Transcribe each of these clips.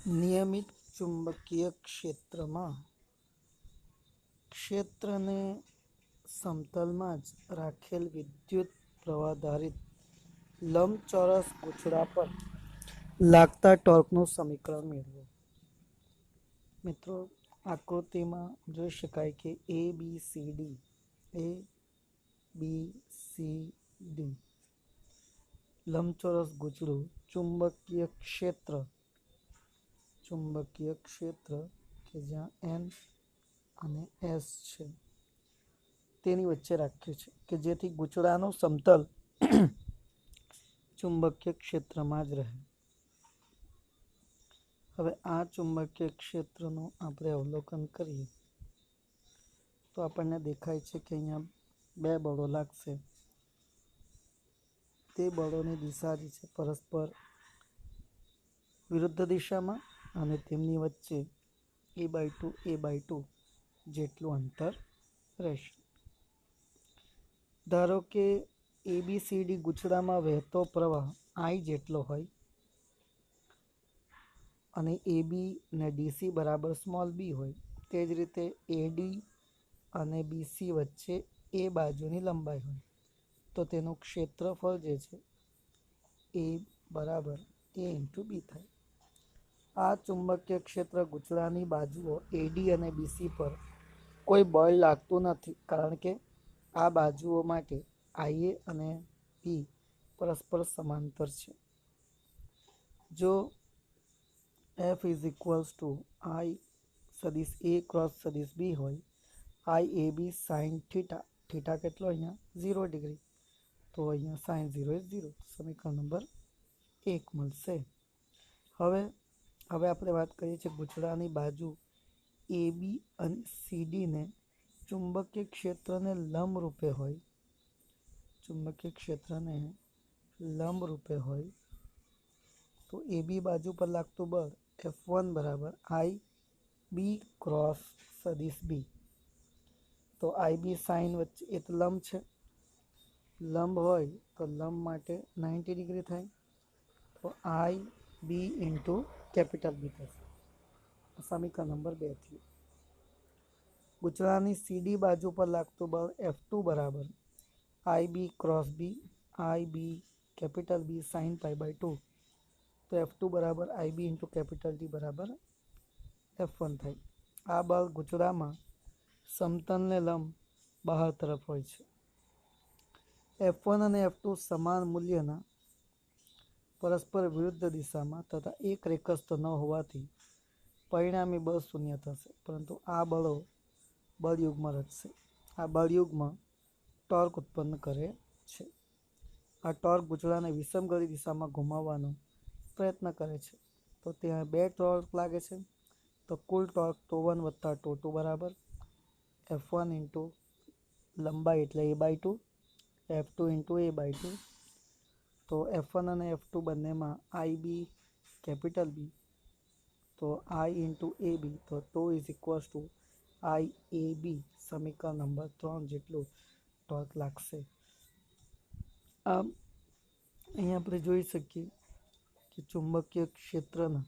નિયમિત ચુંબકીય ક્ષેત્રને સમતલમાં જ રાખેલ વિદ્યુત પ્રવાહધારિત લંબચોરસ ગૂંચળા પર લાગતા ટોર્કનું સમીકરણ મેળવો. મિત્રો, આકૃતિમાં જોઈ શકાય કે એ બી સી ડી લંબચોરસ ગૂંચળું ચુંબકીય ક્ષેત્ર કે જ્યાં એન અને એસ છે તેની વચ્ચે રાખ્યું છે કે જેથી ગૂંચળાનું સમતલ ચુંબકીય ક્ષેત્રમાં જ રહે. હવે આ ચુંબકીય ક્ષેત્રનું આપણે અવલોકન કરીએ તો આપણને દેખાય છે કે અહીંયા બે બળો લાગશે. તે બળોની દિશા જે છે પરસ્પર વિરુદ્ધ દિશામાં અને તેમની વચ્ચે a/2 જેટલું અંતર રહેશે. ધારો કે ABCD ગૂંચળામાં વહેતો પ્રવાહ I જેટલો હોય અને AB ને DC બરાબર b હોય. તે જ રીતે AD અને BC વચ્ચે A બાજુની લંબાઈ હોય તો તેનું ક્ષેત્રફળ જે છે A બરાબર A × B થાય. આ ચુંબકીય ક્ષેત્ર ગૂંચળાની બાજુઓ AD અને BC પર કોઈ બળ લાગતું નથી કારણ કે આ બાજુઓ માટે IA અને B પરસ્પર સમાંતર છે. જો F = I સદિશ A ક્રોસ સદિશ B હોય, IAB sin થીટા, થીટા કેટલો અહીંયા 0 ડિગ્રી, તો અહીંયા sin 0 = 0, સમીકરણ નંબર 1 મળશે. હવે આપણે વાત કરીએ છીએ ગૂંચળાની બાજુ AB અને CD ને ચુંબકીય ક્ષેત્રને લંબ રૂપે હોય તો AB બાજુ પર લાગતું બળ F1 બરાબર IB ક્રોસ સદિશ B. તો IB સાઇન વચ્ચે એ તો લંબ છે, લંબ હોય તો લંબ માટે 90 ડિગ્રી થાય, તો IB × કેપિટલ B થશે. સમીકરણ નંબર 2 થયું. ગૂંચળાની CD બાજુ પર લાગતું બળ F2 બરાબર IB cross B, IB capital B sin π/2, તો F2 બરાબર IB × કેપિટલ D બરાબર F1 થાય. આ બળ ગૂંચળામાં સમતલને લંબ બહાર તરફ હોય છે. F1 અને F2 સમાન મૂલ્યના પરસ્પર વિરુદ્ધ દિશામાં તથા એક રેખસ્થ ન હોવાથી પરિણામી બળ શૂન્ય થશે, પરંતુ આ બળો બળયુગ્મ રચશે. આ બળયુગ્મ ટોર્ક ઉત્પન્ન કરે છે. આ ટોર્ક ગૂંચળાને વિષમગતિ દિશામાં ઘુમાવવાનો પ્રયત્ન કરે છે. તો ત્યાં બે ટોર્ક લાગે છે, તો કુલ ટોર્ક τ1 + τ2 બરાબર F1 × લંબાઈ એટલે a/2, F2 × a/2. તો F1 અને F2 બંનેમાં IB કેપિટલ B, તો I × AB, તો τ = IAB, સમીકરણ નંબર 3 જેટલું ટોર્ક લાગશે. આમ અહીં આપણે જોઈ શકીએ કે ચુંબકીય ક્ષેત્રના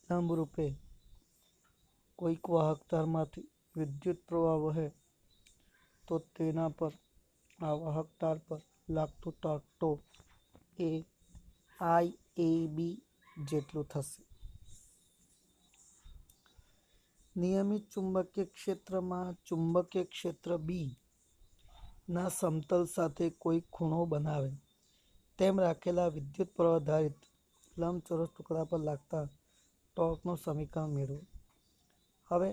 લંબરૂપે કોઈક વાહક તારમાંથી વિદ્યુત પ્રવાહ વહે તો તેના પર આ વાહક તાર પર લાગતું ટોર્ક એ IAB જેટલું થશે. નિયમિત ચુંબકીય ક્ષેત્રમાં ચુંબકીય ક્ષેત્ર B ના સમતલ સાથે કોઈ ખૂણો બનાવે તેમ રાખેલા વિદ્યુત પ્રવાહધારિત લંબચોરસ ટુકડા પર લાગતા ટોર્કનું સમીકરણ મેળવો. હવે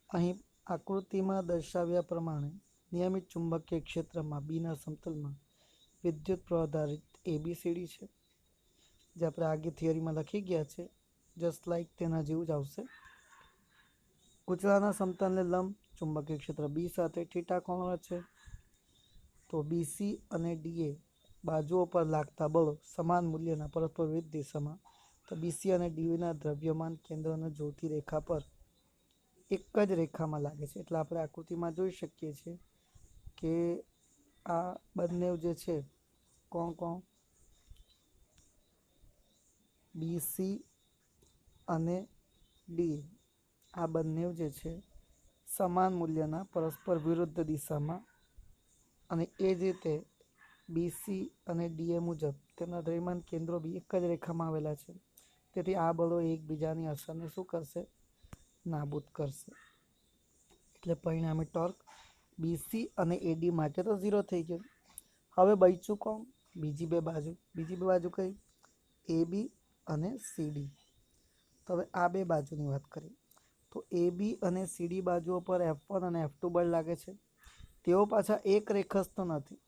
અહીં આકૃતિમાં દર્શાવ્યા પ્રમાણે નિયમિત ચુંબકીય ક્ષેત્રમાં B ના સમતલમાં વિદ્યુત પ્રવાહધારિત ABCD છે, જે આપણે આગળ થિયરીમાં લખી ગયા છે. જસ્ટ લાઈક તેના જેવું જ આવશે. ગૂંચળાના સમતલને લંબ ચુંબકીય ક્ષેત્ર B સાથે થીટા કોણ છે, તો BC અને DA બાજુઓ પર લાગતા બળો સમાન મૂલ્યના પરસ્પર વિરુદ્ધ દિશામાં, તો BC અને DAના દ્રવ્યમાન કેન્દ્રને જોડતી રેખા પર એક જ રેખામાં લાગે છે. એટલે આપણે આકૃતિમાં જોઈ શકીએ છીએ કે આ બંને જે છે કોણ BC અને DA આ બંને જે છે સમાન મૂલ્યના પરસ્પર વિરુદ્ધ દિશામાં અને એ જ રીતે BC અને DA મુજબ તેમના દ્રવ્યમાન કેન્દ્રો બી એક જ રેખામાં આવેલા છે. તેથી આ બળો એકબીજાની અસરને શું કરશે? નાબૂદ કરશે. એટલે પરિણામે ટોર્ક BC અને AD માટે તો 0 થઈ ગયો. હવે બચ્યું કોણ? બીજી બે બાજુ. બીજી બે બાજુ કઈ? AB અને CD. તો હવે આ બે બાજુની વાત કરીએ તો AB અને CD બાજુઓ પર F1 અને F2 બળ લાગે છે. તેઓ પાછા એક રેખસ્થ નથી.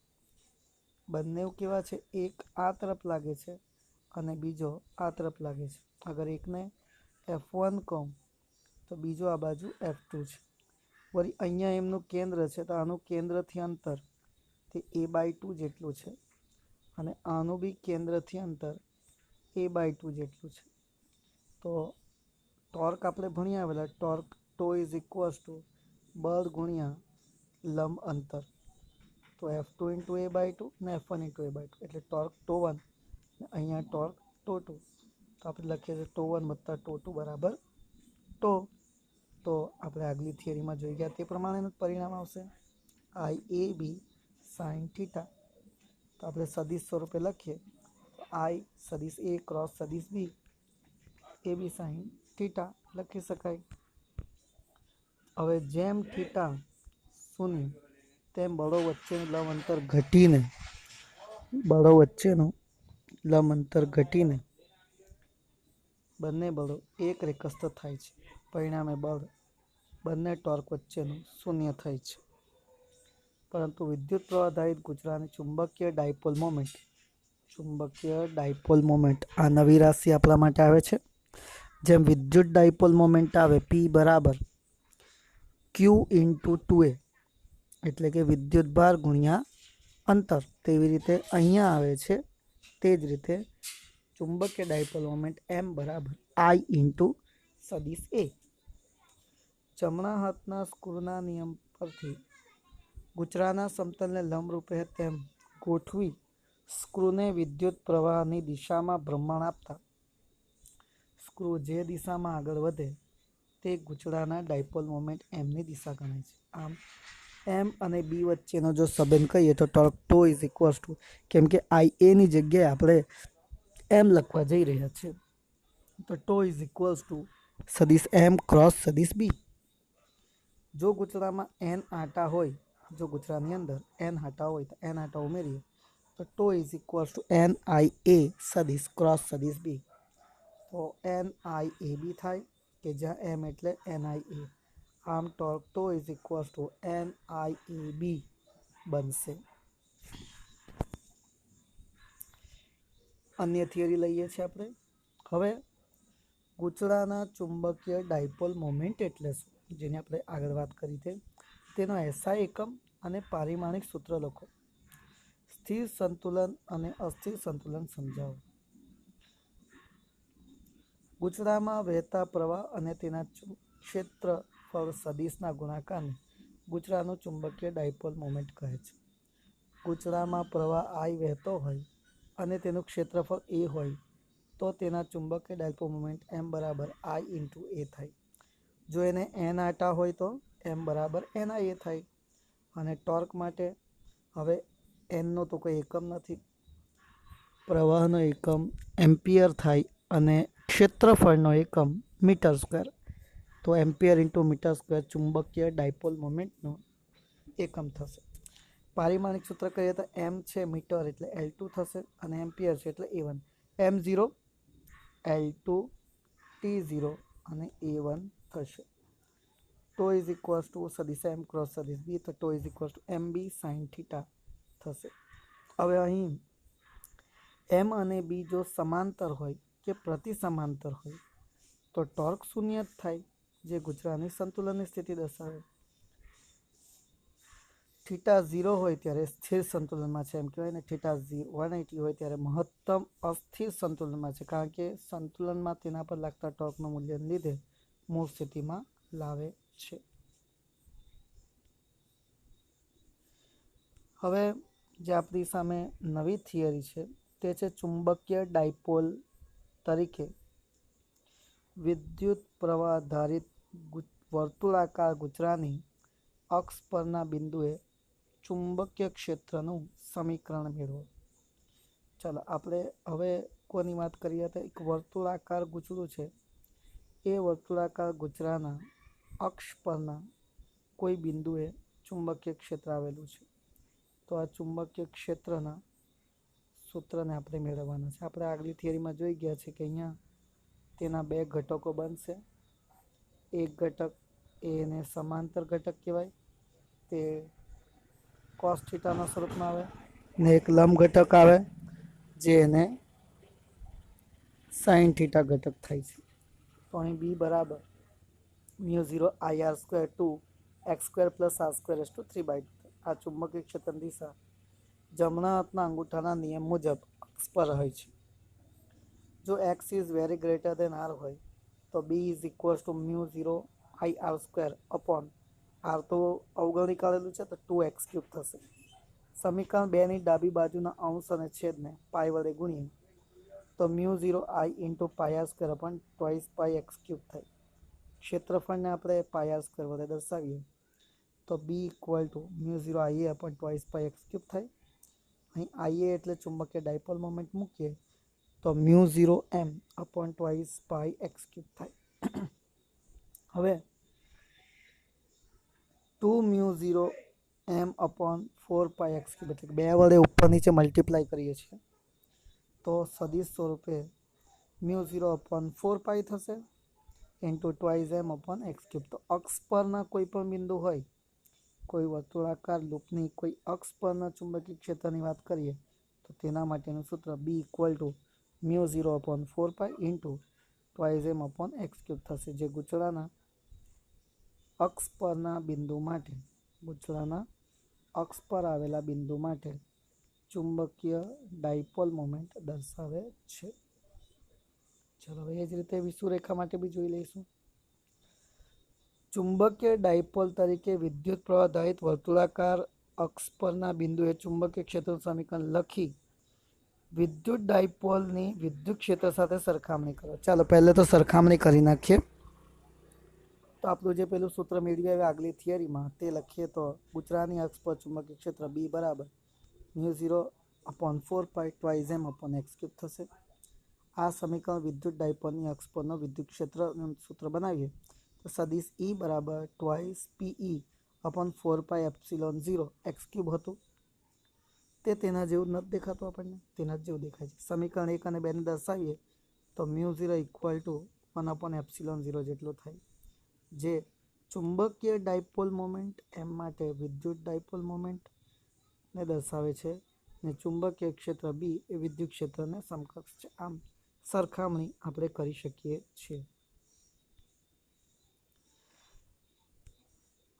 બંને કેવા છે? એક આ તરફ લાગે છે અને બીજો આ તરફ લાગે છે. અગર એકને F1 કહું તો બીજો આ બાજુ F2 છે. વળી અહીંયા એમનું કેન્દ્ર છે તો આનું કેન્દ્રથી અંતર તે a/2 જેટલું છે અને આનું બી કેન્દ્રથી અંતર a/2 જેટલું છે. તો ટોર્ક આપણે ભણી આવેલા, torque toe is equals two બળ ગુણ્યા લંબ અંતર. તો F2 ઇન્ટુ a/2 ને F1 ઇન્ટુ a/2 એટલે ટોર્ક ટો1 ને અહીંયા ટોર્ક ટો2. તો આપણે લખીએ છીએ ટો1 વત્તા ટો2 બરાબર ટો. તો આપણે આગલી થિયરીમાં જોઈ ગયા તે પ્રમાણેનું પરિણામ આવશે IAB સાઇન થીટા. તો આપણે સદિશ સ્વરૂપે લખીએ તો I સદિશ A ક્રોસ સદિશ B AB સાઇન થીટા લખી શકાય. હવે જેમ થીટા શૂન્ય તેમ બળો વચ્ચેનું લંબ અંતર ઘટીને બંને બળો એક રેખસ્થ થાય છે. પરિણામે બળ બંને ટોર્ક વચ્ચેનું શૂન્ય થાય છે. પરંતુ વિદ્યુત પ્રવાહ આધારિત ગુજરાની ચુંબકીય ડાયપોલ મોમેન્ટ આ નવી રાશિ આપણા માટે આવે છે. જેમ વિદ્યુત ડાયપોલ મોમેન્ટ આવે P બરાબર Q ઇન્ટુ 2A એટલે કે વિદ્યુત ભાર ગુણ્યા અંતર, તેવી રીતે અહીંયા આવે છે. તે જ રીતે ચુંબકીય ડાયપોલ મોમેન્ટ M બરાબર I ઇન્ટુ સદિશ A. જમણા હાથના સ્ક્રૂના નિયમ પરથી ગુજરાના સમતલને લંબરૂપે તેમ ગોઠવી સ્ક્રૂને વિદ્યુત પ્રવાહની દિશામાં ભ્રમણ આપતા સ્ક્રૂ જે દિશામાં આગળ વધે તે ગૂંચળાના ડાયપોલ મોમેન્ટ Mની દિશા ગણાય છે. આમ M અને B વચ્ચેનો જો સંબંધ કહીએ તો torque toe is equals two, કેમ કે IAની જગ્યાએ આપણે M લખવા જઈ રહ્યા છીએ તો ટો ઇઝ ઇક્વલ્સ ટુ સદિશ M ક્રોસ સદિશ B. જો ગૂંચળામાં N આંટા હોય, જો ગૂંચળાની અંદર N આંટા હોય તો N આંટા ઉમેરીએ તો tau is equals two NIA સદિશ ક્રોસ સદિશ B. તો NIAB થાય કે જ્યાં M એટલે NIA. આમ torque toe is equals two NIAB બનશે. અન્ય થિયરી લઈએ છીએ આપણે. હવે ગૂંચળાના ચુંબકીય ડાયપોલ મોમેન્ટ એટલે શું, જેની આપણે આગળ વાત કરી તેનો SI એકમ અને પારિમાણિક સૂત્ર લખો. સ્થિર સંતુલન અને અસ્થિર સંતુલન સમજાવો. ગૂંચળામાં વહેતા પ્રવાહ અને તેના ક્ષેત્રફળ સદિશના ગુણાકારને ગૂંચળાનું ચુંબકીય ડાયપોલ મોમેન્ટ કહે છે. ગૂંચળામાં પ્રવાહ I વહેતો હોય અને તેનું ક્ષેત્રફળ A હોય તો તેના ચુંબકીય ડાયપોલ મોમેન્ટ M બરાબર I ઇન્ટુ A થાય. જો એને N આંટા હોય તો M બરાબર NIA થાય. અને ટોર્ક માટે હવે Nનો તો કોઈ એકમ નથી, પ્રવાહનો એકમ એમ્પિયર થાય અને ક્ષેત્રફળનો એકમ મીટર સ્ક્વેર. તો એમ્પિયર ઇન્ટુ મીટર સ્ક્વેર ચુંબકીય ડાયપોલ મોમેન્ટનો એકમ થશે. પારિમાણિક સૂત્ર કહીએ તો M છે મીટર એટલે L2 થશે અને એમ્પિયર છે એટલે A1. M0 L2 T0 અને A1 થશે. ટો ઇઝ ઇક્વલ્સ ટુ સદિશ M ક્રોસ સદિશ B તો tau is equals to MB sine theta થશે. હવે અહીં M અને B જો સમાંતર હોય કે પ્રતિ સમાંતર હોય તો ટોર્ક શૂન્ય જ થાય, જે ગૂંચળાની સંતુલનની સ્થિતિ દર્શાવે. થીટા 0 હોય ત્યારે સ્થિર સંતુલનમાં છે એમ કહેવાય ને. થીટા 180 હોય ત્યારે મહત્તમ અસ્થિર સંતુલનમાં છે, કારણ કે સંતુલનમાં તેના પર લાગતા ટોર્કનું મૂલ્યને લીધે મૂળ સ્થિતિમાં લાવે છે. હવે જે આપણી સામે નવી થિયરી છે તે છે ચુંબકીય ડાયપોલ તરીકે વિદ્યુત પ્રવાહ આધારિત વર્તુળાકાર ગુચરાની અક્ષ પરના બિંદુએ ચુંબકીય ક્ષેત્રનું સમીકરણ મેળવો. ચાલો આપણે હવે કોની વાત કરીએ તો એક વર્તુળાકાર ગુચરું છે. એ વર્તુળાકાર ગુચરાના અક્ષ પરના કોઈ બિંદુએ ચુંબકીય ક્ષેત્ર આવેલું છે. તો આ ચુંબકીય ક્ષેત્રના સૂત્રને આપણે મેળવવાના છે. આપણે આગલી થિયરીમાં જોઈ ગયા છે કે અહીંયા તેના બે ઘટકો બનશે. એક ઘટક એને સમાંતર ઘટક કહેવાય, તે કોસ થીટાના સ્વરૂપમાં આવે, ને એક લંબ ઘટક આવે જે એને સાઇન થીટા ઘટક થાય છે. તો અહીં બી બરાબર μ0 IR² 2x² + r² 3/2. આ ચુંબકીય ક્ષેત્રની દિશા જમણા હાથના અંગૂઠાના નિયમ મુજબ અક્ષ પર રહે છે. જો x is very greater than r હોય તો b is equals to μ0 IR² upon r તો અવગણી કાઢેલું છે તો 2x³ થશે. સમીકરણ 2 ની ડાબી બાજુના અંશ અને છેદને પાઈ વડે ગુણીએ તો μ0 I × πr² અપોન 2πx³ થાય. ક્ષેત્રફળને આપણે πr² વડે દર્શાવીએ તો b equal to μ0 IA upon 2πx³ થાય. અહીં IA એટલે ચુંબકીય ડાયપોલ મોમેન્ટ મૂકીએ તો μ0 m અપોન 2πx³ થાય. હવે 2μ0 m અપોન 4πx³ એટલે બે વડે ઉપર નીચે મલ્ટીપ્લાય કરીએ છીએ તો સદિશ સ્વરૂપે μ0 અપોન 4π થશે ઇન્ટુ 2m અપોન x³. તો અક્ષ પરના કોઈ પણ બિંદુ હોય, કોઈ વર્તુળાકાર લૂપની કોઈ અક્ષ પરના ચુંબકીય ક્ષેત્રની વાત કરીએ તો તેના માટેનું સૂત્ર b equal to μ0 upon 4π into 2m upon x³ થશે, જે ગુચરાના અક્ષ પરના બિંદુ માટે, ગુચરાના અક્ષ પર આવેલા બિંદુ માટે ચુંબકીય ડાયપોલ મોમેન્ટ દર્શાવે છે. ચલો હવે એ જ રીતે વિષુવરેખા માટે બી જોઈ લઈશું. ચુંબકીય ડાયપોલ તરીકે વિદ્યુત પ્રવાહ આધારિત વર્તુળાકાર અક્ષ પરના બિંદુએ ચુંબકીય ક્ષેત્રનું સમીકરણ લખી વિદ્યુત ડાયપોલની વિદ્યુત ક્ષેત્ર સાથે સરખામણી કરો. ચાલો પહેલે તો સરખામણી કરી નાખીએ. તો આપણું જે પેલું સૂત્ર મેળવી આવ્યા આગલી થિયરીમાં તે લખીએ તો ગુચરાની અક્ષ પર ચુંબકીય ક્ષેત્ર b બરાબર μ0 અપોન 4π 2m અપોન x³ થશે. આ સમીકરણ વિદ્યુત ડાયપોલની અક્ષ પરનો વિદ્યુત ક્ષેત્રનું સૂત્ર બનાવીએ તો સદિશ E બરાબર 2πe અપોન 4π ε0 x³ હતું. તે તેના જેવું નથી દેખાતું, આપણને તેના જેવું દેખાય છે. સમીકરણ 1 અને 2 ને દર્શાવીએ તો μ0 ઇક્વલ ટુ 1 અપોન ε0 જેટલો થાય, જે ચુંબકીય ડાયપોલ મોમેન્ટ એમ માટે વિદ્યુત ડાયપોલ મોમેન્ટને દર્શાવે છે ને ચુંબકીય ક્ષેત્ર b એ વિદ્યુત ક્ષેત્રને સમકક્ષ છે. આમ સરખામણી આપણે કરી શકીએ છીએ.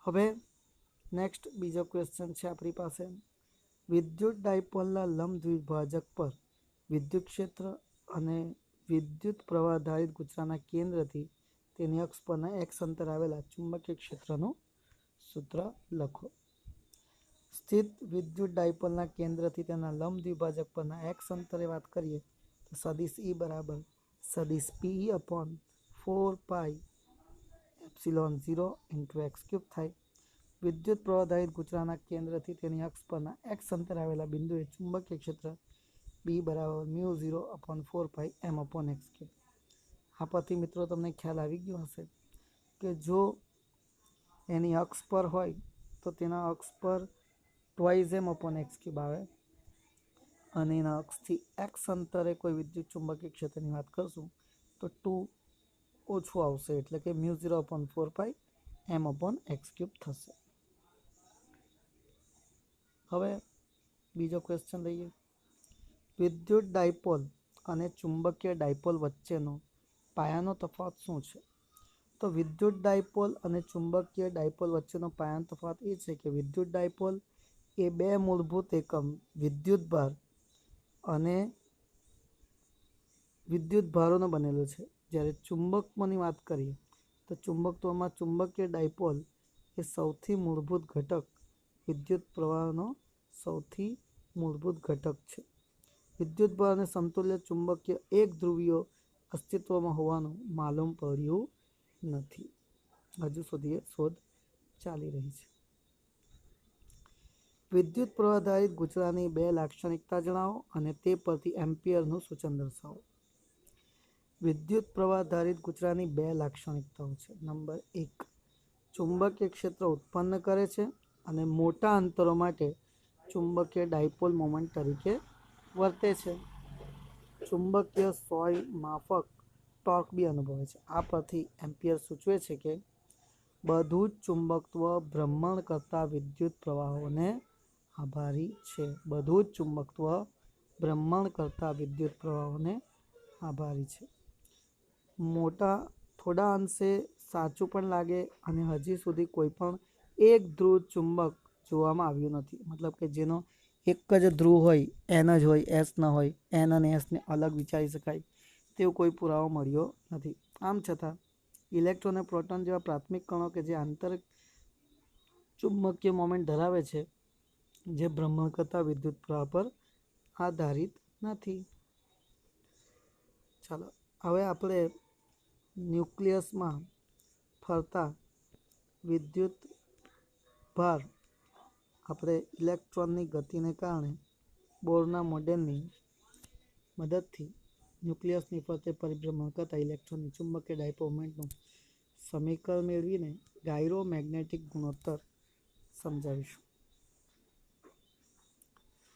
હવે નેક્સ્ટ બીજો ક્વેશ્ચન છે આપણી પાસે. વિદ્યુત ડાયપોલના લંબ દ્વિભાજક પર વિદ્યુત ક્ષેત્ર અને વિદ્યુત પ્રવાહ આધારિત ગુચરાના કેન્દ્રથી તેની અક્ષ પરના x અંતર આવેલા ચુંબકીય ક્ષેત્રનું સૂત્ર લખો. સ્થિત વિદ્યુત ડાયપોલના કેન્દ્રથી તેના લંબ દ્વિભાજક પરના x અંતરે વાત કરીએ તો સદિશ E બરાબર સદિશ PE અપોન 4π ε0 ઇન્ટુ x³ થાય. વિદ્યુત પ્રવાહ આધારિત ગુચરાના કેન્દ્રથી તેની અક્ષ પરના x અંતરે આવેલા બિંદુએ ચુંબકીય ક્ષેત્ર b બરાબર μ0 અપોન 4π m અપોન x³. આ પરથી મિત્રો તમને ખ્યાલ આવી ગયો હશે કે જો એની અક્ષ પર હોય તો તેના અક્ષ પર 2m અપોન x³ આવે અને એના અક્ષથી x અંતરે કોઈ વિદ્યુત ચુંબકીય ક્ષેત્રની વાત કરશું તો 2 ઓછું આવશે, એટલે કે μ0 અપોન 4π m અપોન x³ થશે. હવે બીજો ક્વેશ્ચન લઈએ. વિદ્યુત ડાયપોલ અને ચુંબકીય ડાયપોલ વચ્ચેનો પાયાનો તફાવત શું છે? તો વિદ્યુત ડાયપોલ અને ચુંબકીય ડાયપોલ વચ્ચેનો પાયાનો તફાવત એ છે કે વિદ્યુત ડાયપોલ એ બે મૂળભૂત એકમ વિદ્યુતભાર અને વિદ્યુતભારોનો બનેલો છે. જ્યારે ચુંબકત્વની વાત કરીએ તો ચુંબકત્વમાં ચુંબકીય ડાયપોલ એ સૌથી મૂળભૂત ઘટક વિદ્યુત પ્રવાહનો સૌથી મૂળભૂત ઘટક છે. વિદ્યુતભાર અને સમતુલ્ય ચુંબકીય એક ધ્રુવીય અસ્તિત્વમાં હોવાનું માલુમ પડ્યું નથી. હજુ સુધી શોધ ચાલી રહી છે. વિદ્યુત પ્રવાહ આધારિત ગૂંચળાની બે લાક્ષણિકતા જણાવો અને તે પરથી એમ્પિયરનું સૂચન દર્શાવો. વિદ્યુત પ્રવાહ આધારિત ગૂંચળાની બે લાક્ષણિકતાઓ છે. નંબર 1, ચુંબકીય ક્ષેત્ર ઉત્પન્ન કરે છે અને મોટા અંતરો માટે ચુંબકીય ડાયપોલ મોમેન્ટ તરીકે વર્તે છે. ચુંબકીય સોય માફક ટોર્ક બી અનુભવે છે. આ પરથી એમ્પિયર સૂચવે છે કે બધું જ ચુંબકત્વ ભ્રમણ કરતા વિદ્યુત પ્રવાહોને આભારી છે. બધું જ ચુંબકત્વ ભ્રમણ કરતા વિદ્યુત પ્રવાહોને આભારી છે. મોટા થોડા અંશે સાચું પણ લાગે અને હજી સુધી કોઈ પણ એક ધ્રુવ ચુંબક જોવામાં આવ્યું નથી. મતલબ કે જેનો એક જ ધ્રુવ હોય, એન જ હોય, એસ ન હોય, એન અને એસને અલગ વિચારી શકાય તેવો કોઈ પુરાવો મળ્યો નથી. આમ છતાં ઇલેક્ટ્રોન અને પ્રોટોન જેવા પ્રાથમિક કણો કે જે આંતરિક ચુંબકીય મોમેન્ટ ધરાવે છે, જે ભ્રમણ કરતા વિદ્યુત પ્રવાહ પર આધારિત નથી. ચાલો હવે આપણે ન્યુક્લિયસમાં ફરતા વિદ્યુત ભાર આપણે ઇલેક્ટ્રોનની ગતિને કારણે બોરના મોડેલની મદદથી ન્યુક્લિયસની ફરતે પરિભ્રમણ કરતા ઇલેક્ટ્રોનની ચુંબકીય ડાયપોલ મોમેન્ટનું સમીકરણ મેળવીને ગાયરોમેગ્નેટિક ગુણોત્તર સમજાવીશું.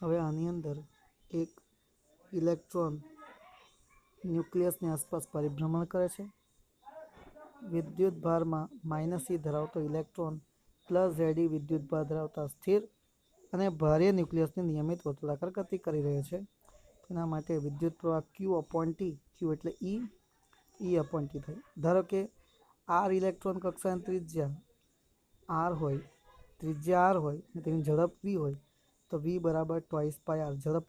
હવે આની અંદર એક ઇલેક્ટ્રોન ન્યુક્લિયસની આસપાસ પરિભ્રમણ કરે છે. વિદ્યુત ભારમાં -e ધરાવતો ઇલેક્ટ્રોન +Ze વિદ્યુત ભાર ધરાવતા સ્થિર અને ભારે ન્યુક્લિયસની નિયમિત વર્તુળાકાર ગતિ કરી રહ્યો છે. તેના માટે વિદ્યુત પ્રવાહ Q/T, Q એટલે E, E/T થાય. ધારો કે r ઇલેક્ટ્રોન કક્ષાની ત્રિજ્યા r હોય અને તેની ઝડપ v હોય તો v બરાબર 2πr. ઝડપ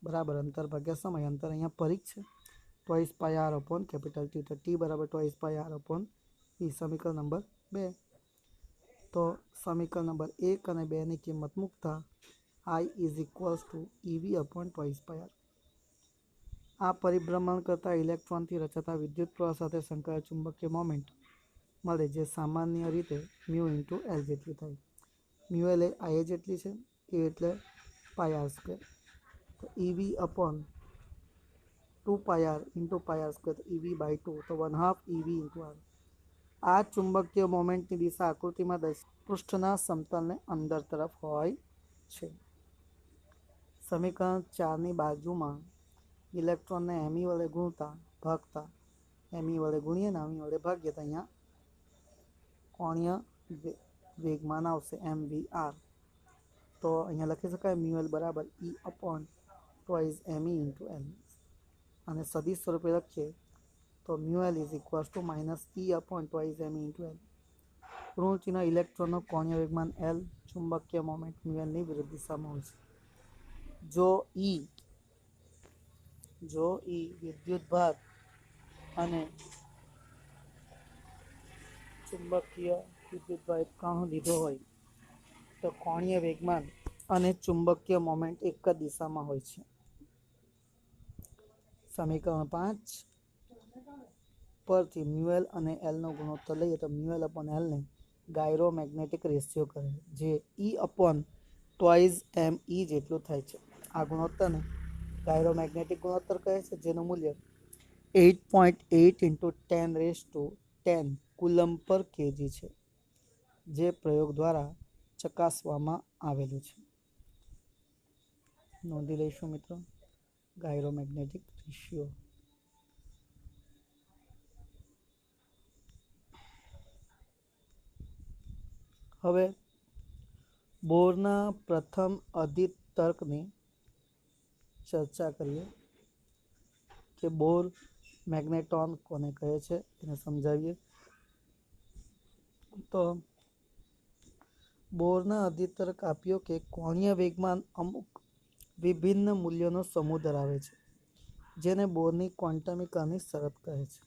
બરાબર અંતર ભાગ્યા સમય. અંતર અહીંયા પરિઘ છે. 2πr/T, તો T બરાબર 2πr/v. સમીકરણ નંબર 2. તો સમીકરણ નંબર 1 અને 2ની કિંમત મૂકતા I = ev/2πr. આ પરિભ્રમણ કરતા ઇલેક્ટ્રોનથી રચાતા વિદ્યુત પ્રવાહ સાથે સંકળાયેલ ચુંબકીય મોમેન્ટ મળે, જે સામાન્ય રીતે μ × L જેટલી થાય. μL એ I જેટલી છે, એ એટલે πr². તો ev/2πr × πr², તો ev/2, તો 1/2 ev × r. આ ચુંબકીય મોમેન્ટની દિશા આકૃતિમાં પૃષ્ઠના સમતલને અંદર તરફ હોય છે. સમીકરણ 4ની બાજુમાં ઇલેક્ટ્રોનને me વડે ભાગતા me વડે ગુણીએ ને me વડે ભાગીએ તો અહીંયા કોણીય વેગમાન આવશે mvr. તો અહીંયા લખી શકાય μL બરાબર E/2me × L. અને સદિશ સ્વરૂપે લખીએ તો μL = -E/2me × L. ઋણ ચિહ્ન ઇલેક્ટ્રોનનો કોણીય વેગમાન L, ચુંબકીય મોમેન્ટ μLની વિરુદ્ધ દિશામાં હોય છે. જો E વિદ્યુત ભાર અને ચુંબકીય વિદ્યુતભાર કણો લીધો હોય તો કોણીય વેગમાન અને ચુંબકીય મોમેન્ટ એક જ દિશામાં હોય છે. સમીકરણ 5 પરથી μL અને L નો ગુણોત્તર લઈએ તો μL/L ને ગાયરોમેગ્નેટિક રેશિયો કહે, જે E/2me જેટલું થાય છે. આ ગુણોત્તરને ગાયરોમેગ્નેટિક ગુણોત્તર કહે છે, જેનું મૂલ્ય 8.8 × 1010 કુલમ્બ/kg છે, જે પ્રયોગ દ્વારા ચકાસવામાં આવેલું છે. નોંધી લઈશું મિત્રો ગાયરોમેગ્નેટિક રેશિયો. હવે બોરના પ્રથમ અદિત તર્કની ચર્ચા કરીએ કે બોર મેગ્નેટોન કોને કહે છે એને સમજાવીએ. તો બોરના અદિત તર્ક આપ્યો કે કોણીય વેગમાન અમુક વિભિન્ન મૂલ્યોનો સમૂહ ધરાવે છે, જેને બોરની ક્વોન્ટમીકરણની શરત કહે છે.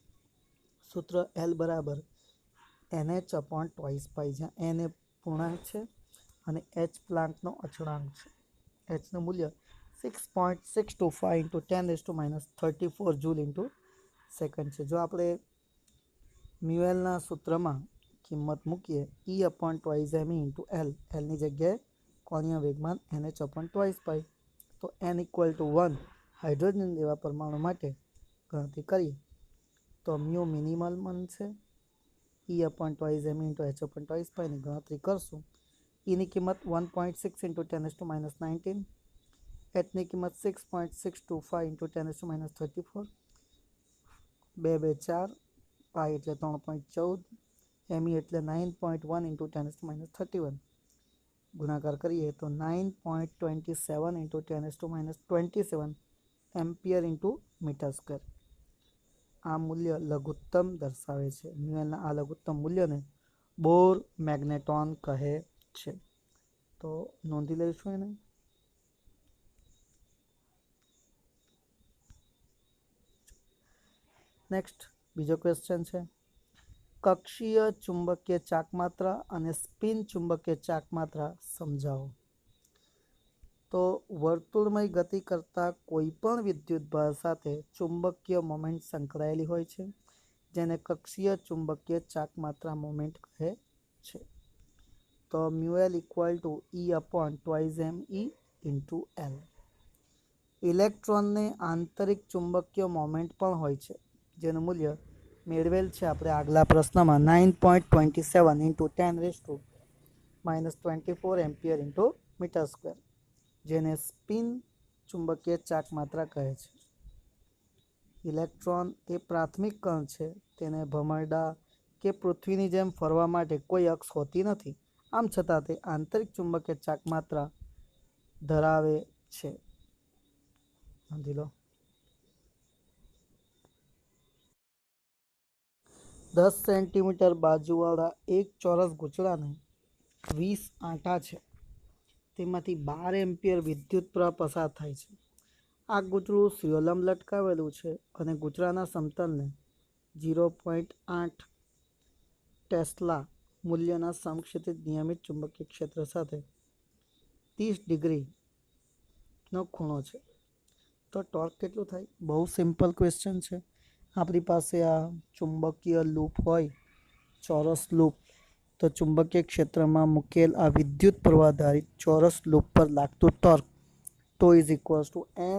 સૂત્ર L બરાબર nh/2π, જ્યાં n એ પૂર્ણાંક છે અને h પ્લાન્કનો અચળાંક છે. hનું મૂલ્ય 6.625 × 10⁻34 જૂલ × સેકન્ડ છે. જો આપણે મ્યુએલના સૂત્રમાં કિંમત મૂકીએ E/2m/L, એલની જગ્યાએ કોણીય વેગમાન NH/2 તો n=1 હાઇડ્રોજન જેવા પરમાણુ માટે ગણતરી કરીએ તો મ્યુ મિનિમલ બનશે. E/2m/H/2 ની ગણતરી કરશું. Eની કિંમત 1.6 × 10⁻19, Hની કિંમત 6.625 × 10⁻34, 2 2 4, પાઈ એટલે 3.14, Me એટલે 9.1 × 10⁻31. ગુણાકાર કરીએ તો 9.27 × 10⁻27 એમ્પિયર × મીટર સ્ક્વેર. આ મૂલ્ય લઘુત્તમ દર્શાવે છે. મ્યુએલના આ લઘુત્તમ મૂલ્યને બોર મેગ્નેટોન કહે છે. તો નોંધી લઈશું એને. નેક્સ્ટ બીજો ક્વેશ્ચન છે, કક્ષીય ચુંબકીય ચાકમાત્રા અને સ્પિન ચુંબકીય ચાકમાત્રા સમજાવો. તો વર્તુળમય ગતિ કરતા કોઈ પણ વિદ્યુતભાર સાથે ચુંબકીય મોમેન્ટ સંકળાયેલી હોય છે, જેને કક્ષીય ચુંબકીય ચાકમાત્રા મોમેન્ટ કહે છે. તો મ્યુએલ =E/2me × L. ઇલેક્ટ્રોનને આંતરિક ચુંબકીય મોમેન્ટ પણ હોય છે, જેનું મૂલ્ય મેળવેલ છે આપણે આગલા પ્રશ્નમાં 9.27 × 10⁻24 એમ્પિયર × મીટર સ્ક્વેર, જેને સ્પિન ચુંબકીય ચાકમાત્રા કહે છે. ઇલેક્ટ્રોન એ પ્રાથમિક કણ છે. તેને ભમરડા કે પૃથ્વીની જેમ ફરવા માટે કોઈ અક્ષ હોતી નથી. આમ છતાં તે આંતરિક ચુંબકીય ચાકમાત્રા ધરાવે છે. સમજી લો. 10 સેન્ટીમીટર બાજુવાળા એક ચોરસ ગૂંચળાને 20 આંટા છે. તેમાંથી 12 એમ્પિયર વિદ્યુત પ્રવાહ પસાર થાય છે. આ ગૂંચળું શ્રેયોલંબ લટકાવેલું છે અને ગૂંચળાના સમતલને 0.8 ટેસ્લા મૂલ્યના સમક્ષિતિજ નિયમિત ચુંબકીય ક્ષેત્ર સાથે 30 ડિગ્રીનો ખૂણો છે. તો ટોર્ક કેટલું થાય? બહુ સિમ્પલ ક્વેશ્ચન છે. આપણી પાસે આ ચુંબકીય લૂપ હોય, ચોરસ લૂપ, તો ચુંબકીય ક્ષેત્રમાં મૂકેલ આ વિદ્યુત પ્રવાહ ધારિત ચોરસ લૂપ પર લાગતું ટોર્ક તો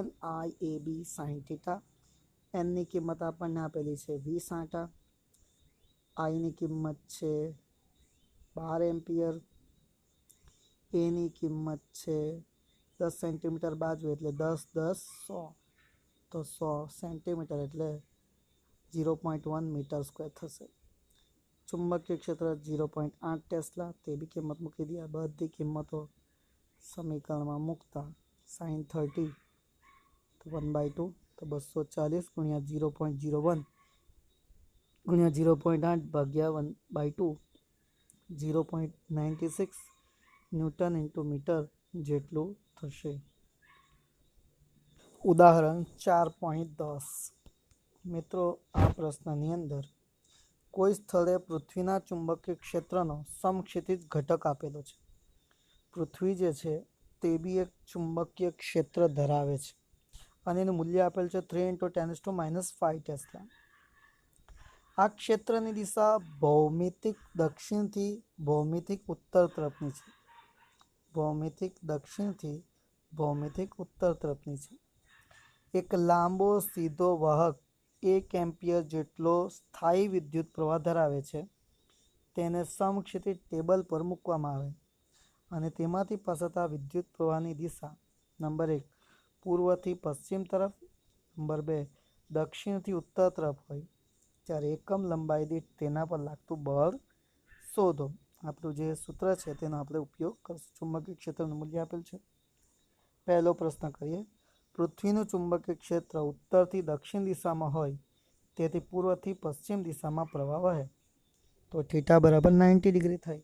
=NIAB sin θ. એનની કિંમત આપણને આપેલી છે 20 આંટા, આઈની કિંમત છે 12 એમ્પિયર, એની કિંમત છે 10 સેન્ટીમીટર બાજુ એટલે 10 10 100, તો 100 સેન્ટીમીટર એટલે 0.1 મીટર સ્ક્વેર થશે. ચુંબકીય ક્ષેત્ર 0.8 ટેસ્લા, તે બી કિંમત મૂકી દઈએ. બધી કિંમતો સમીકરણમાં મૂકતા sin 30 તો 1/2 તો 240 × 0.01 × 0.8 ભાગ્યા 1/2 0.96 ન્યૂટન × મીટર જેટલું થશે. ઉદાહરણ 4.10. મિત્રો, આ પ્રશ્નની અંદર કોઈ સ્થળે પૃથ્વીના ચુંબકીય ક્ષેત્રનો સમક્ષિતિજ ઘટક આપેલો છે. પૃથ્વી જે છે તે બી એક ચુંબકીય ક્ષેત્ર ધરાવે છે અને એનું મૂલ્ય આપેલ છે 3 × 10⁻5 ટેસ્લા. આ ક્ષેત્રની દિશા ભૌમિતિક દક્ષિણથી ભૌમિતિક ઉત્તર તરફની છે. ભૌમિતિક દક્ષિણથી ભૌમિતિક ઉત્તર તરફની છે. એક લાંબો સીધો વાહક 1 એમ્પિયર જેટલો સ્થાયી વિદ્યુત પ્રવાહ ધરાવે છે. તેને સમક્ષિતિજ ટેબલ પર મૂકવામાં આવે અને તેમાંથી પસારતા વિદ્યુત પ્રવાહની દિશા નંબર 1 પૂર્વથી પશ્ચિમ તરફ, નંબર 2 દક્ષિણથી ઉત્તર તરફ હોય, ત્યારે એકમ લંબાઈ દીઠ તેના પર લાગતું બળ શોધો. આપણું જે સૂત્ર છે તેનો આપણે ઉપયોગ કરીશું. ચુંબકીય ક્ષેત્રનું મૂલ્ય આપેલ છે. પહેલો પ્રશ્ન કરીએ. પૃથ્વીનું ચુંબકીય ક્ષેત્ર ઉત્તરથી દક્ષિણ દિશામાં હોય, તેથી પૂર્વથી પશ્ચિમ દિશામાં પ્રવાહ વહે, તો θ = 90 ડિગ્રી થાય.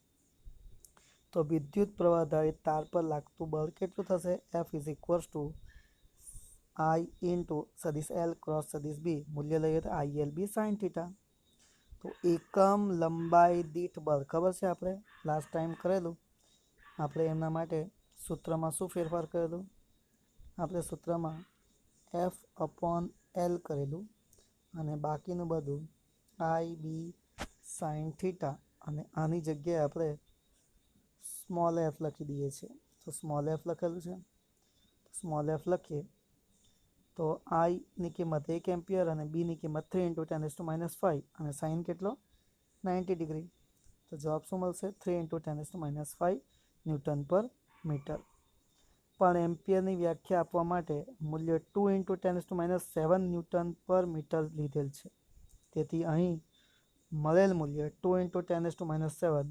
તો વિદ્યુત પ્રવાહ ધારિત તાર પર લાગતું બળ કેટલું થશે? F = I × સદિશ L × સદિશ B. મૂલ્ય લઈએ તો ILB sin θ. તો એકમ લંબાઈ દીઠ બળ ખબર છે, આપણે લાસ્ટ ટાઈમ કરેલું. આપણે એમના માટે સૂત્રમાં શું ફેરફાર કરેલું? આપણે સૂત્રમાં F/L કરેલું અને બાકીનું બધું આઈ બી સાઇન થીટા અને આની જગ્યાએ આપણે સ્મોલ એફ લખી દઈએ છીએ. તો સ્મોલ એફ લખેલું છે, સ્મોલ એફ લખીએ તો આઈની કિંમત 1 એમ્પિયર અને બીની કિંમત 3 × 10⁻5 અને સાઇન કેટલો 90 ડિગ્રી. તો જવાબ શું મળશે? 3 × 10⁻5 ન્યૂટન પર મીટર. પણ એમ્પિયરની વ્યાખ્યા આપવા માટે મૂલ્ય 2 × 10⁻7 ન્યૂટન પર મીટર લીધેલ છે. તેથી અહીં મળેલ મૂલ્ય 2 × 10⁻7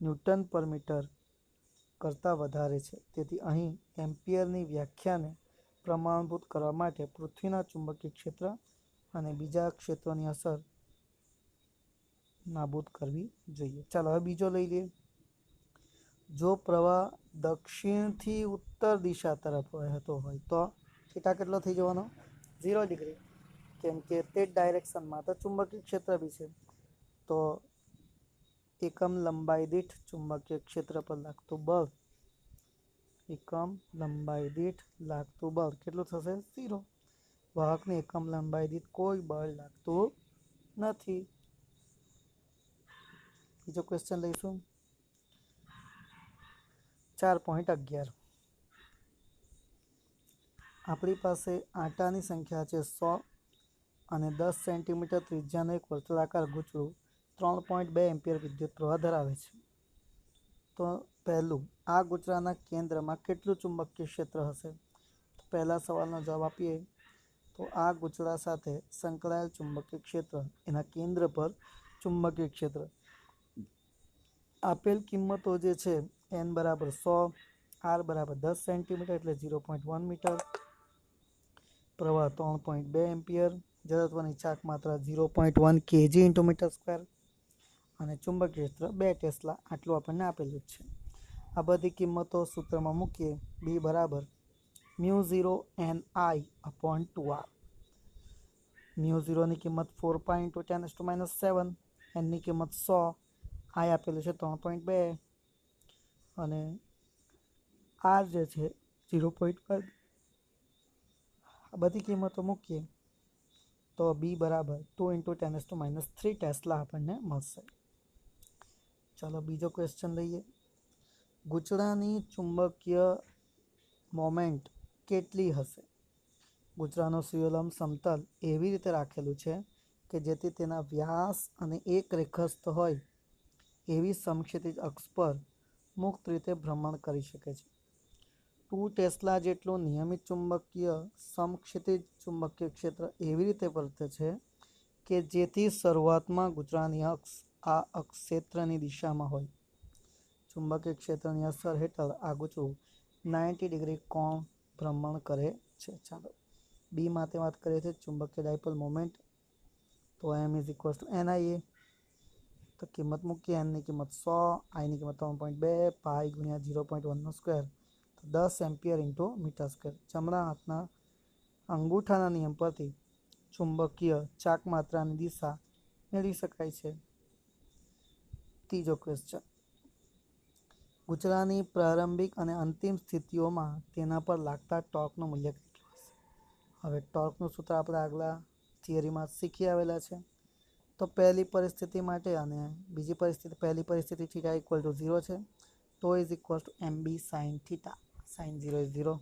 ન્યૂટન પર મીટર કરતાં વધારે છે. તેથી અહીં એમ્પિયરની વ્યાખ્યાને પ્રમાણભૂત કરવા માટે પૃથ્વીના ચુંબકીય ક્ષેત્ર અને બીજા ક્ષેત્રોની અસર નાબૂદ કરવી જોઈએ. ચાલો હવે બીજો લઈ લઈએ. જો પ્રવાહ દક્ષિણથી ઉત્તર દિશા તરફ વહેતો હોય તો થીટા કેટલો થઈ જવાનો? 0 ડિગ્રી, કેમ કે તે જ ડાયરેક્શનમાં તો ચુંબકીય ક્ષેત્ર બી છે. તો એકમ લંબાઈ દીઠ ચુંબકીય ક્ષેત્ર પર લાગતું બળ, એકમ લંબાઈ દીઠ લાગતું બળ કેટલું થશે? 0. વાહકની એકમ લંબાઈ દીઠ કોઈ બળ લાગતું નથી. બીજો ક્વેશ્ચન લઈશું 4.11. આપણી પાસે આટાની સંખ્યા છે 100 અને 10 સેન્ટીમીટર ત્રિજ્યાનું એક વર્તુળાકાર ગૂંચળું 3.2 એમ્પિયર વિદ્યુત પ્રવાહ ધરાવે છે. તો પહેલું, આ ગૂંચળાના કેન્દ્રમાં કેટલું ચુંબકીય ક્ષેત્ર હશે? તો પહેલા સવાલનો જવાબ આપીએ તો આ ગૂંચળા સાથે સંકળાયેલ ચુંબકીય ક્ષેત્ર, એના કેન્દ્ર પર ચુંબકીય ક્ષેત્ર આપેલ કિંમતો જે છે n બરાબર 100, r બરાબર 10 સેન્ટીમીટર એટલે 0.1 મીટર, પ્રવાહ 3.2 એમ્પિયર, જડત્વની ચાક માત્રા 0.1 kg × મીટર સ્ક્વેર અને ચુંબકીય ક્ષેત્ર 2 ટેસ્લા. આટલું આપણને આપેલું જ છે. આ બધી કિંમતો સૂત્રમાં મૂકીએ. B બરાબર μ0ni/2r. μ0ની કિંમત 4 × 10⁻7, nની કિંમત 100, I આપેલું છે 3.2 અને r જે છે 0.1. આ બધી કિંમતો મૂકીએ તો B બરાબર 2 × 10⁻3 ટેસ્લા આપણને મળશે. ચાલો બીજો ક્વેશ્ચન લઈએ. ગૂંચળાની ચુંબકીય મોમેન્ટ કેટલી હશે? ગૂંચળાનું સુયોલંબ સમતલ એવી રીતે રાખેલું છે કે જેથી તેના વ્યાસ અને એક રેખસ્થ હોય એવી સમક્ષિતિજ અક્ષ પર મુક્ત રીતે ભ્રમણ કરી શકે છે. 2 ટેસ્લા જેટલું નિયમિત ચુંબકીય સમક્ષિતિજ ચુંબકીય ક્ષેત્ર એવી રીતે વર્તે છે કે જેથી શરૂઆતમાં ગૂંચળાની અક્ષ આ અક્ષ ક્ષેત્રની દિશામાં હોય. ચુંબકીય ક્ષેત્રની અસર હેઠળ આ ગૂંચળું 90 ડિગ્રી કોણ ભ્રમણ કરે છે. ચાલો બી માટે વાત કરીએ છીએ ચુંબકીય ડાયપોલ મોમેન્ટ. તો m = NIA. તો કિંમત મૂકીએ. nની કિંમત 100, આઈની કિંમત 3.2, પાઈ × 0.1 સ્ક્વેર, તો 10 એમ્પિયર × મીટર સ્ક્વેર. જમણા હાથના અંગૂઠાના નિયમ પરથી ચુંબકીય ચાક માત્રાની દિશા મેળવી શકાય છે. ત્રીજો ક્વેશ્ચન, ગૂંચળાની પ્રારંભિક અને અંતિમ સ્થિતિઓમાં તેના પર લાગતા ટોર્કનું મૂલ્ય કેટલું હશે? હવે ટોર્કનું સૂત્ર આપણે આગલા થિયરીમાં શીખી આવેલા છે. તો પહેલી પરિસ્થિતિ માટે અને બીજી પરિસ્થિતિ, પહેલી પરિસ્થિતિ θ = 0 છે, તો = mb sin θ, sin 0 = 0.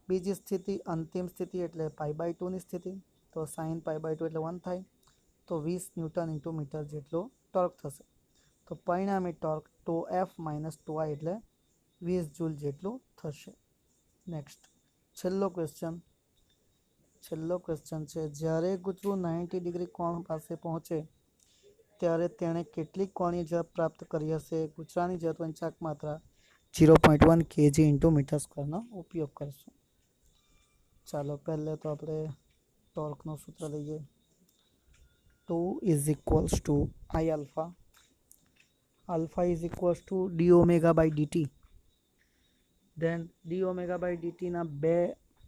બીજી સ્થિતિ અંતિમ સ્થિતિ એટલે π/2 ની સ્થિતિ, તો sin π/2 એટલે 1 થાય, તો 20 ન્યૂટન × મીટર જેટલો ટોર્ક થશે. તો પરિણામી ટોર્ક τF - τI એટલે 20 જૂલ જેટલું થશે. નેક્સ્ટ છેલ્લો ક્વેશ્ચન છે, જ્યારે ગૂંચળું 90 ડિગ્રી કોણ પાસે પહોંચે ત્યારે તેણે કેટલી કોણીય ઝડપ પ્રાપ્ત કરી હશે? ગૂંચળાની જડત્વની ચાક માત્રા 0.1 kg × મીટર સ્ક્વેરનો ઉપયોગ કરશું. ચાલો પહેલે તો આપણે ટોર્કનું સૂત્ર લઈએ. 2 = I alpha. Alpha = dω/dt. Then dω/dt ના બે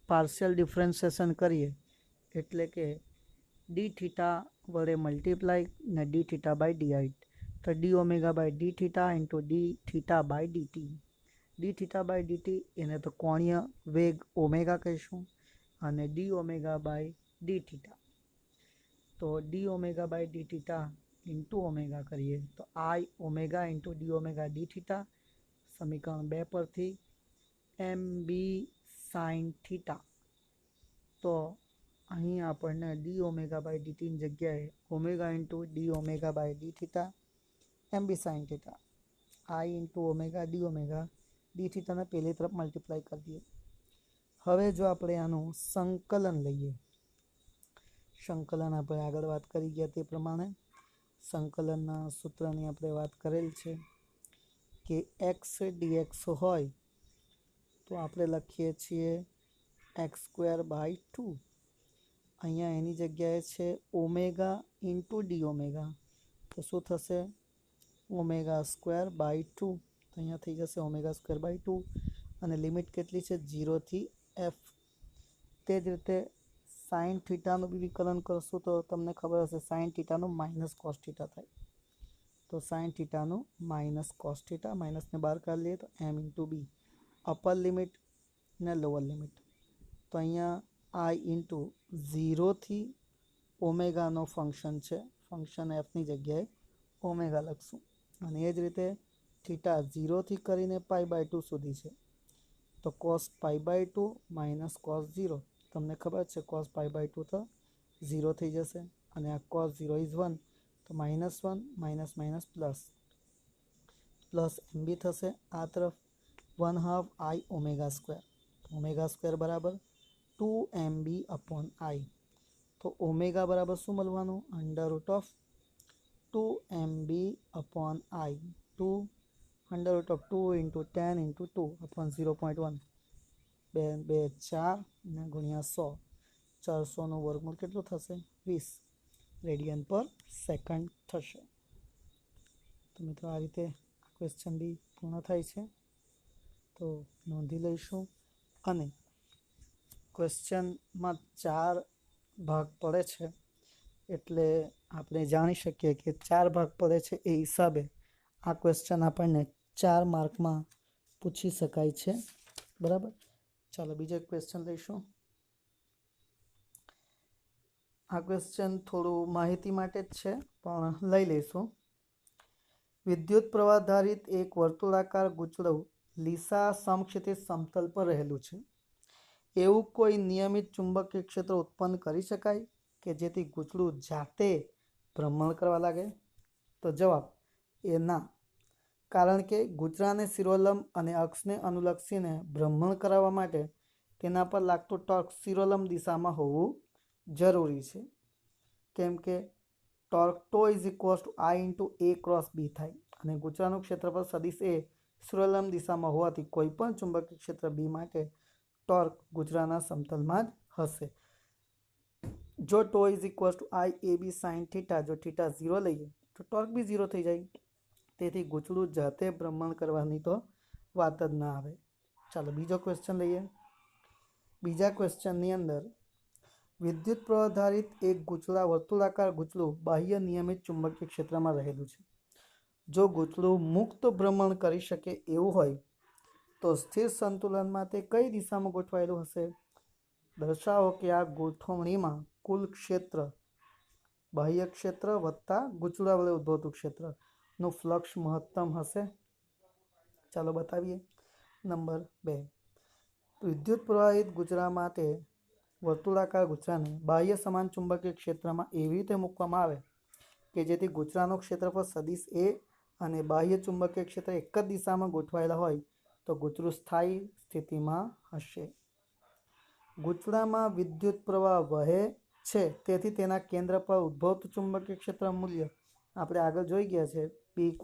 પાર્શિયલ ડિફરન્શિએશન કરીએ એટલે કે dθ વડે મલ્ટીપ્લાય ને dθ/di. તો dω/dθ × dθ/dt. dθ/dt એને તો કોણીય વેગ ઓમેગા કહીશું અને dω/dθ तो d omega by d theta into omega करिए तो I omega into d omega d theta समीकरण 2 परथी एम बी साइन थीटा तो અહીં આપણને ડી ઓમેગા બાય ડીટીની જગ્યાએ omega into d omega by d theta M B sine theta I into omega d थीटाने पहली तरफ मल्टीप्लाई कर दिए। हवे जो આપણે આનું સંકલન લઈએ સંકલન આપણે આગળ વાત કરી ગયા તે પ્રમાણે સંકલનના સૂત્રની આપણે વાત કરેલ છે કે x dx હોય તો આપણે લખીએ છીએ x²/2 અહીંયા એની જગ્યાએ છે ઓમેગા ઇન્ટુ ડી ઓમેગા તો શું થશે ओमेगा²/2 तो अहींया थी जैसे ओमेगा²/2 અને લિમિટ કેટલી છે 0 થી f। તે જ રીતે સાइन थीटाનું બી વિકલન કરશું તો તમને ખબર હશે સાइन थीटाનું માઇનસ cos थीटा થાય તો साइन थीटाનું માઇનસ cos थीटा માઇનસને બહાર કાઢી લઈએ તો m * b અપર લિમિટ ને લોઅર લિમિટ તો અહીંયા i * 0 થી ઓમેગાનો ફંક્શન છે ફંક્શન f ની જગ્યાએ ઓમેગા લખશું અને એ જ રીતે થીટા 0 થી કરીને π/2 સુધી છે તો cos π/2 માઇનસ cos 0 તમને ખબર છે cos π/2 તો 0 થઈ જશે અને આ cos 0 ઇઝ 1 તો -1 minus minus plus plus M બી થશે આ તરફ 1/2 i ઓમેગા² ઓમેગા² બરાબર 2mb/i તો ઓમેગા બરાબર શું મળવાનું √2mb/i 2 √2 × 10 × 2 upon 0.1 2 2 4 ને ગુણ્યા 100 400નું વર્ગમૂળ કેટલું થશે 20 રેડિયન પર સેકન્ડ થશે। તો મિત્રો આ રીતે આ ક્વેશ્ચન બી પૂર્ણ થાય છે તો નોંધી લઈશું અને ક્વેશ્ચનમાં 4 ભાગ પડે છે એટલે આપણે જાણી શકીએ કે 4 ભાગ પડે છે એ હિસાબે આ ક્વેશ્ચન આપણને 4 માર્કમાં પૂછી શકાય છે બરાબર। ચાલો બીજો ક્વેશ્ચન લઈશું। આ ક્વેશ્ચન થોડું માહિતી માટે જ છે પણ લઈ લઈશું। વિદ્યુત પ્રવાહ ધારિત એક વર્તુળાકાર ગૂંચળું લીસા સમક્ષિતિજ સમતલ પર રહેલું છે એવું કોઈ નિયમિત ચુંબકીય ક્ષેત્ર ઉત્પન્ન કરી શકાય કે જેથી ગૂંચળું જાતે ભ્રમણ કરવા લાગે તો જવાબ એ ના કારણ કે ગૂંચળાને શિરોલંબ અને અક્ષને અનુલક્ષીને ભ્રમણ કરાવવા માટે તેના પર લાગતું ટોર્ક શિરોલંબ દિશામાં હોવું જરૂરી છે કેમ કે torque toe = I × A × B થાય અને ગૂંચળાનું ક્ષેત્રફળ સદિશ એ શિરોલંબ દિશામાં હોવાથી કોઈપણ ચુંબકીય ક્ષેત્ર B માટે ટોર્ક ગૂંચળાના સમતલમાં જ હશે। જો ટો = I AB sin θ જો θ 0 લઈએ તો ટોર્ક બી 0 થઈ જાય તેથી ગૂંચળું જાતે ભ્રમણ કરવાની તો વાત જ ના આવે। ચાલો બીજો ક્વેશ્ચન લઈએ। બીજા ક્વેશ્ચનની અંદર વિદ્યુત પ્રવાહ ધારિત એક વર્તુળાકાર ગૂંચળું બાહ્ય નિયમિત ચુંબકીય ક્ષેત્રમાં રહેલું છે। જો ગૂંચળું મુક્ત ભ્રમણ કરી શકે એવું હોય તો સ્થિર સંતુલનમાં તે કઈ દિશામાં ગોઠવાયેલું હશે દર્શાવો કે આ ગોઠવણીમાં કુલ ક્ષેત્ર બાહ્ય ક્ષેત્ર વત્તા ગૂંચળા વડે ઉદ્ભવતું ક્ષેત્રનું ફ્લક્સ મહત્તમ હશે। ચાલો બતાવીએ। નંબર 2 વિદ્યુત પ્રવાહિત ગૂંચળા માટે વર્તુળાકાર ગૂંચળાને બાહ્ય સમાન ચુંબકીય ક્ષેત્રમાં એવી રીતે મૂકવામાં આવે કે જેથી ગૂંચળાનું ક્ષેત્રફળ સદિશ એ અને બાહ્ય ચુંબકીય ક્ષેત્ર એક જ દિશામાં ગોઠવાયેલા હોય તો ગૂંચળું સ્થાયી સ્થિતિમાં હશે। ગૂંચળામાં વિદ્યુત પ્રવાહ વહે છે તેથી તેના કેન્દ્ર પર ઉદ્ભવતું ચુંબકીય ક્ષેત્ર મૂલ્ય આપણે આગળ જોઈ ગયા છે B =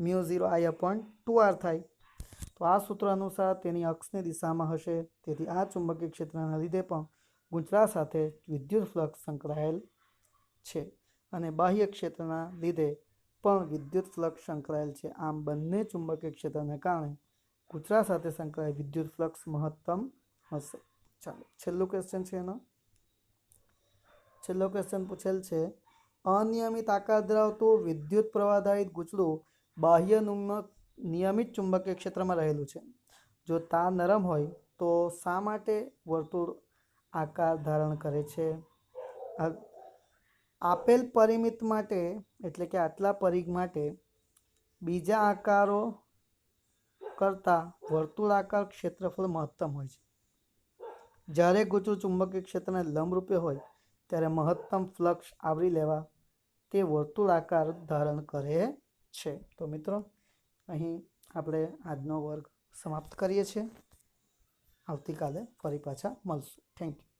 μ0I/2r થાય તો આ સૂત્ર અનુસાર તેની અક્ષની દિશામાં હશે તેથી આ ચુંબકીય ક્ષેત્રના લીધે પણ ગૂંચળા સાથે વિદ્યુત ફ્લક્સ સંકળાયેલ છે અને બાહ્ય ક્ષેત્રના લીધે પણ વિદ્યુત ફ્લક્સ સંકળાયેલ છે આમ બંને ચુંબકીય ક્ષેત્રને કારણે ગૂંચળા સાથે સંકળાયેલ વિદ્યુત ફ્લક્સ મહત્તમ હશે। ચાલો છેલ્લું ક્વેશ્ચન છે એનો છેલ્લો ક્વેશ્ચન પૂછેલ છે અનિયમિત આકાર ધરાવતું વિદ્યુત પ્રવાહધારિત ગૂંચળું બાહ્ય નિયમિત ચુંબકીય ક્ષેત્રમાં રહેલું છે જો તાર નરમ હોય તો શા માટે વર્તુળ આકાર ધારણ કરે છે આપેલ પરિમિત માટે એટલે કે આટલા પરિઘ માટે બીજા આકારો કરતાં વર્તુળાકાર ક્ષેત્રફળ મહત્તમ હોય છે. જ્યારે ગૂંચળું ચુંબકીય ક્ષેત્રને લંબરૂપે હોય ત્યારે મહત્તમ ફ્લક્સ આવરી લેવા તે વર્તુળાકાર ધારણ કરે છે. તો મિત્રો અહીં આપણે આજનો વર્ગ સમાપ્ત કરીએ છીએ. આવતીકાલે ફરી પાછા મળશું. Thank you.